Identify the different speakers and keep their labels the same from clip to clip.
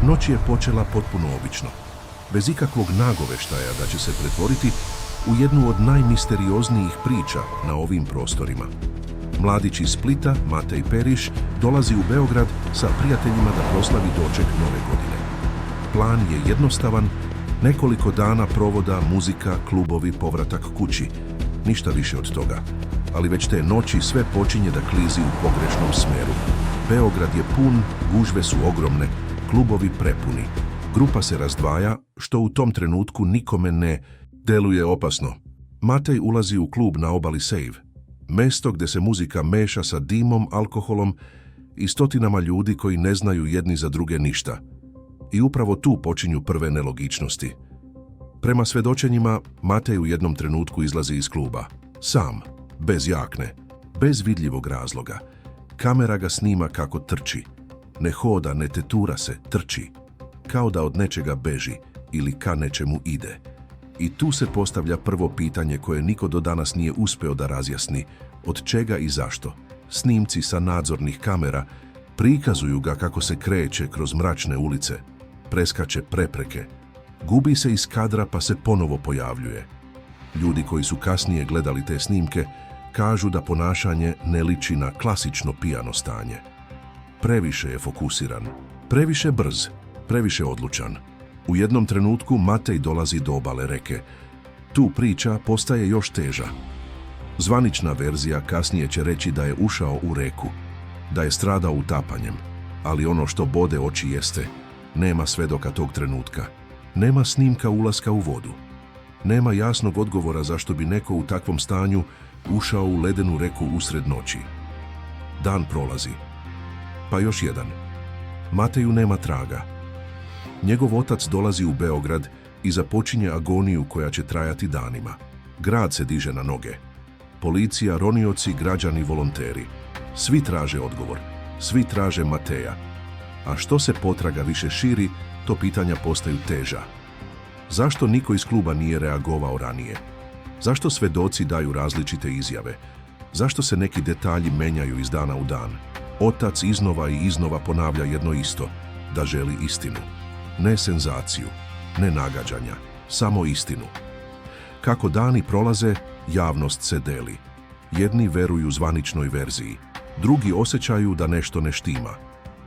Speaker 1: Noć je počela potpuno obično, bez ikakvog nagoveštaja da će se pretvoriti u jednu od najmisterioznijih priča na ovim prostorima. Mladić iz Splita, Matej Periš, dolazi u Beograd sa prijateljima da proslavi doček nove godine. Plan je jednostavan, nekoliko dana provoda, muzika, klubovi, povratak kući. Ništa više od toga. Ali već te noći sve počinje da klizi u pogrešnom smeru. Beograd je pun, gužve su ogromne, klubovi prepuni. Grupa se razdvaja, što u tom trenutku nikome ne deluje opasno. Matej ulazi u klub na obali Save, mesto gdje se muzika meša sa dimom, alkoholom i stotinama ljudi koji ne znaju jedni za druge ništa. I upravo tu počinju prve nelogičnosti. Prema svedočenjima, Matej u jednom trenutku izlazi iz kluba. Sam, bez jakne, bez vidljivog razloga. Kamera ga snima kako trči. Ne hoda, ne tetura se, trči. Kao da od nečega beži ili ka nečemu ide. I tu se postavlja prvo pitanje koje niko do danas nije uspeo da razjasni. Od čega i zašto? Snimci sa nadzornih kamera prikazuju ga kako se kreće kroz mračne ulice, preskače prepreke, gubi se iz kadra pa se ponovo pojavljuje. Ljudi koji su kasnije gledali te snimke kažu da ponašanje ne liči na klasično pijano stanje. Previše je fokusiran, previše brz, previše odlučan. U jednom trenutku Matej dolazi do obale reke. Tu priča postaje još teža. Zvanična verzija kasnije će reći da je ušao u reku, da je stradao utapanjem, ali ono što bode oči jeste, nema svedoka tog trenutka. Nema snimka ulaska u vodu. Nema jasnog odgovora zašto bi neko u takvom stanju ušao u ledenu reku usred noći. Dan prolazi. Pa još jedan. Mateju nema traga. Njegov otac dolazi u Beograd i započinje agoniju koja će trajati danima. Grad se diže na noge. Policija, ronioci, građani, volonteri. Svi traže odgovor. Svi traže Mateja. A što se potraga više širi, to pitanja postaju teža. Zašto niko iz kluba nije reagovao ranije? Zašto svedoci daju različite izjave? Zašto se neki detalji menjaju iz dana u dan? Otac iznova i iznova ponavlja jedno isto, da želi istinu. Ne senzaciju, ne nagađanja, samo istinu. Kako dani prolaze, javnost se deli. Jedni veruju zvaničnoj verziji, drugi osjećaju da nešto ne štima.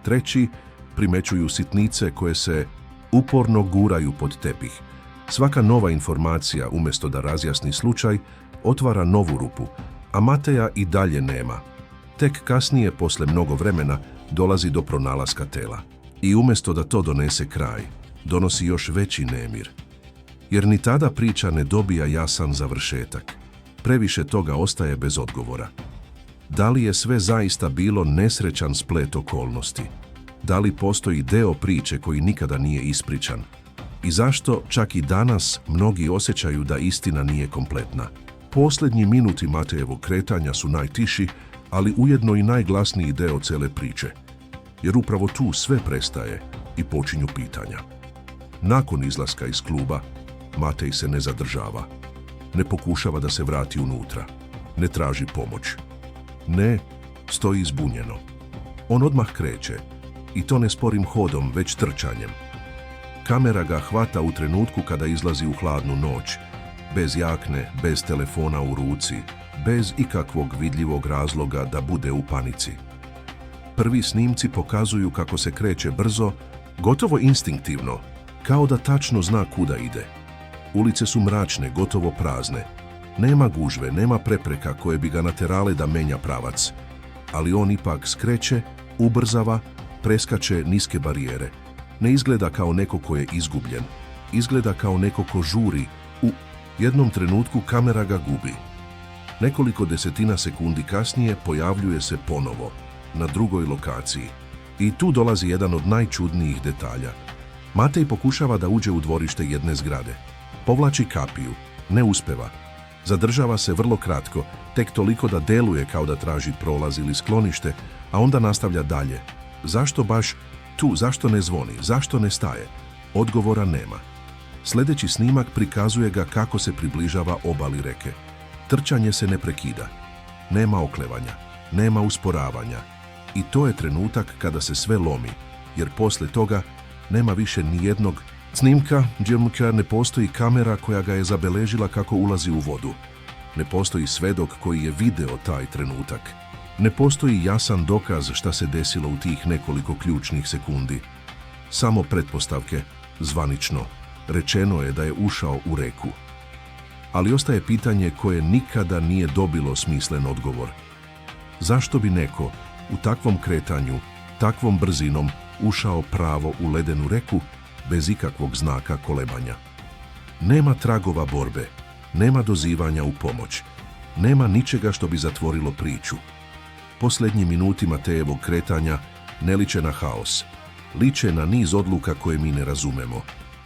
Speaker 1: Treći primećuju sitnice koje se uporno guraju pod tepih. Svaka nova informacija, umjesto da razjasni slučaj, otvara novu rupu, a Mateja i dalje nema. Tek kasnije, posle mnogo vremena, dolazi do pronalaska tela. I umjesto da to donese kraj, donosi još veći nemir. Jer ni tada priča ne dobija jasan završetak. Previše toga ostaje bez odgovora. Da li je sve zaista bilo nesrećan splet okolnosti? Da li postoji deo priče koji nikada nije ispričan? I zašto čak i danas mnogi osjećaju da istina nije kompletna? Posljednji minuti Matejevog kretanja su najtiši, ali ujedno i najglasniji deo cele priče. Jer upravo tu sve prestaje i počinju pitanja. Nakon izlaska iz kluba, Matej se ne zadržava. Ne pokušava da se vrati unutra. Ne traži pomoć. Ne, stoji zbunjeno. On odmah kreće. I to ne sporim hodom, već trčanjem. Kamera ga hvata u trenutku kada izlazi u hladnu noć. Bez jakne, bez telefona u ruci, bez ikakvog vidljivog razloga da bude u panici. Prvi snimci pokazuju kako se kreće brzo, gotovo instinktivno, kao da tačno zna kuda ide. Ulice su mračne, gotovo prazne. Nema gužve, nema prepreka koje bi ga naterale da menja pravac. Ali on ipak skreće, ubrzava, preskače niske barijere. Ne izgleda kao neko ko je izgubljen. Izgleda kao neko ko žuri. U jednom trenutku kamera ga gubi. Nekoliko desetina sekundi kasnije pojavljuje se ponovo, na drugoj lokaciji. I tu dolazi jedan od najčudnijih detalja. Matej pokušava da uđe u dvorište jedne zgrade. Povlači kapiju. Ne uspeva. Zadržava se vrlo kratko, tek toliko da deluje kao da traži prolaz ili sklonište, a onda nastavlja dalje. Zašto baš tu? Zašto ne zvoni? Zašto ne staje? Odgovora nema. Sljedeći snimak prikazuje ga kako se približava obali reke. Trčanje se ne prekida. Nema oklevanja. Nema usporavanja. I to je trenutak kada se sve lomi, jer posle toga Nema više ni jednog snimka gdje ne postoji kamera koja ga je zabeležila kako ulazi u vodu. Ne postoji svedok koji je video taj trenutak. Ne postoji jasan dokaz šta se desilo u tih nekoliko ključnih sekundi. Samo pretpostavke, zvanično. Rečeno je da je ušao u reku. Ali ostaje pitanje koje nikada nije dobilo smislen odgovor. Zašto bi neko u takvom kretanju, takvom brzinom ušao pravo u ledenu reku bez ikakvog znaka kolebanja? Nema tragova borbe, nema dozivanja u pomoć, nema ničega što bi zatvorilo priču. Posljednji minuti Matejevog kretanja ne liče na haos, liče na niz odluka koje mi ne razumemo.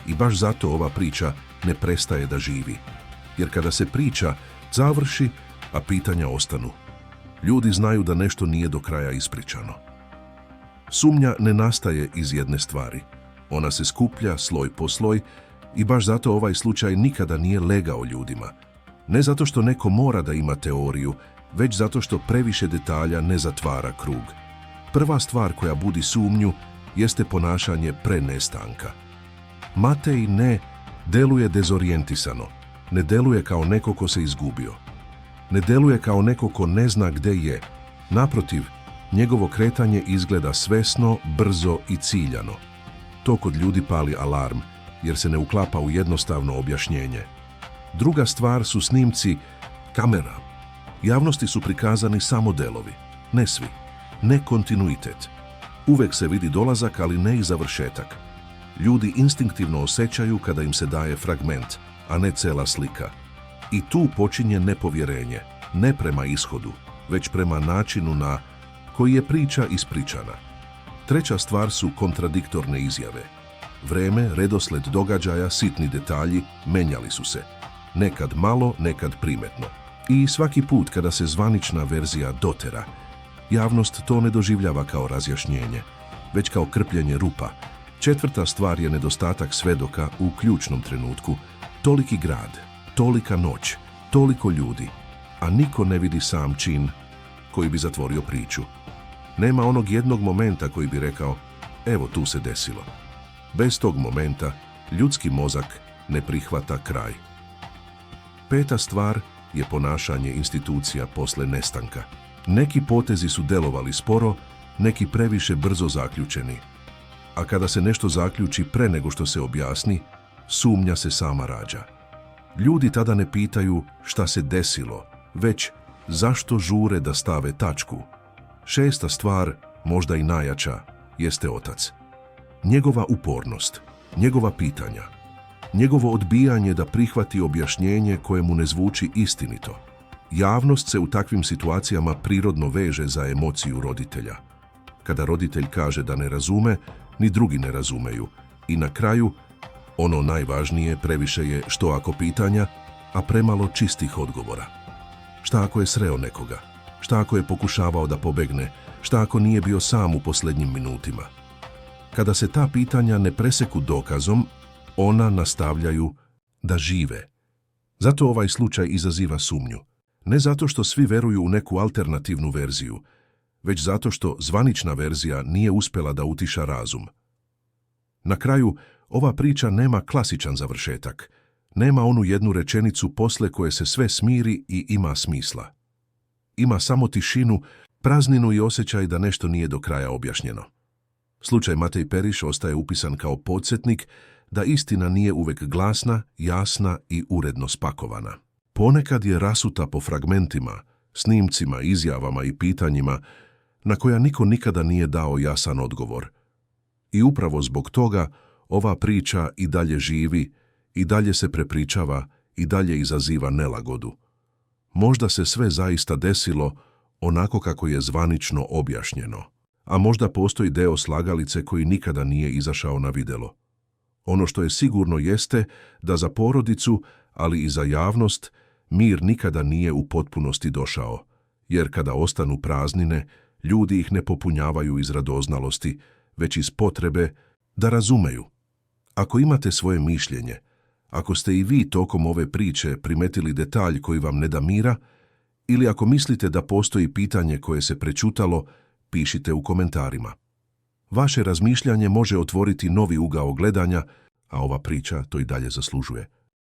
Speaker 1: I baš zato ova priča ne prestaje da živi. Jer kada se priča završi, a pitanja ostanu, ljudi znaju da nešto nije do kraja ispričano. Sumnja ne nastaje iz jedne stvari. Ona se skuplja sloj po sloj i baš zato ovaj slučaj nikada nije legao ljudima. Ne zato što neko mora da ima teoriju, već zato što previše detalja ne zatvara krug. Prva stvar koja budi sumnju jeste ponašanje pre nestanka. Matej ne deluje dezorijentisano, ne deluje kao neko ko se izgubio. Ne deluje kao neko ko ne zna gde je. Naprotiv, njegovo kretanje izgleda svesno, brzo i ciljano. To kod ljudi pali alarm, jer se ne uklapa u jednostavno objašnjenje. Druga stvar su snimci kamera. Javnosti su prikazani samo delovi, ne svi, ne kontinuitet. Uvek se vidi dolazak, ali ne i završetak. Ljudi instinktivno osjećaju kada im se daje fragment, a ne cela slika. I tu počinje nepovjerenje, ne prema ishodu, već prema načinu na koji je priča ispričana. Treća stvar su kontradiktorne izjave. Vreme, redosled događaja, sitni detalji menjali su se. Nekad malo, nekad primetno. I svaki put kada se zvanična verzija dotera, javnost to ne doživljava kao razjašnjenje, već kao krpljenje rupa. Četvrta stvar je nedostatak svedoka u ključnom trenutku. Toliki grad, tolika noć, toliko ljudi, a niko ne vidi sam čin koji bi zatvorio priču. Nema onog jednog momenta koji bi rekao, evo tu se desilo. Bez tog momenta ljudski mozak ne prihvata kraj. Peta stvar je ponašanje institucija posle nestanka. Neki potezi su delovali sporo, neki previše brzo zaključeni. A kada se nešto zaključi pre nego što se objasni, sumnja se sama rađa. Ljudi tada ne pitaju šta se desilo, već zašto žure da stave tačku. Šesta stvar, možda i najjača, jeste otac. Njegova upornost, njegova pitanja, njegovo odbijanje da prihvati objašnjenje koje mu ne zvuči istinito. Javnost se u takvim situacijama prirodno veže za emociju roditelja. Kada roditelj kaže da ne razume, ni drugi ne razumeju. I na kraju, ono najvažnije previše je što ako pitanja, a premalo čistih odgovora. Šta ako je sreo nekoga? Šta ako je pokušavao da pobegne? Šta ako nije bio sam u posljednjim minutima? Kada se ta pitanja ne preseku dokazom, ona nastavljaju da žive. Zato ovaj slučaj izaziva sumnju. Ne zato što svi veruju u neku alternativnu verziju, već zato što zvanična verzija nije uspjela da utiša razum. Na kraju, ova priča nema klasičan završetak. Nema onu jednu rečenicu posle koje se sve smiri i ima smisla. Ima samo tišinu, prazninu i osjećaj da nešto nije do kraja objašnjeno. Slučaj Matej Periš ostaje upisan kao podsjetnik da istina nije uvek glasna, jasna i uredno spakovana. Ponekad je rasuta po fragmentima, snimcima, izjavama i pitanjima na koja niko nikada nije dao jasan odgovor. I upravo zbog toga ova priča i dalje živi, i dalje se prepričava, i dalje izaziva nelagodu. Možda se sve zaista desilo onako kako je zvanično objašnjeno, a možda postoji deo slagalice koji nikada nije izašao na videlo. Ono što je sigurno jeste da za porodicu, ali i za javnost, mir nikada nije u potpunosti došao, jer kada ostanu praznine, ljudi ih ne popunjavaju iz radoznalosti, već iz potrebe da razumeju. Ako imate svoje mišljenje, ako ste i vi tokom ove priče primetili detalj koji vam ne da mira, ili ako mislite da postoji pitanje koje se prečutalo, pišite u komentarima. Vaše razmišljanje može otvoriti novi ugao gledanja, a ova priča to i dalje zaslužuje.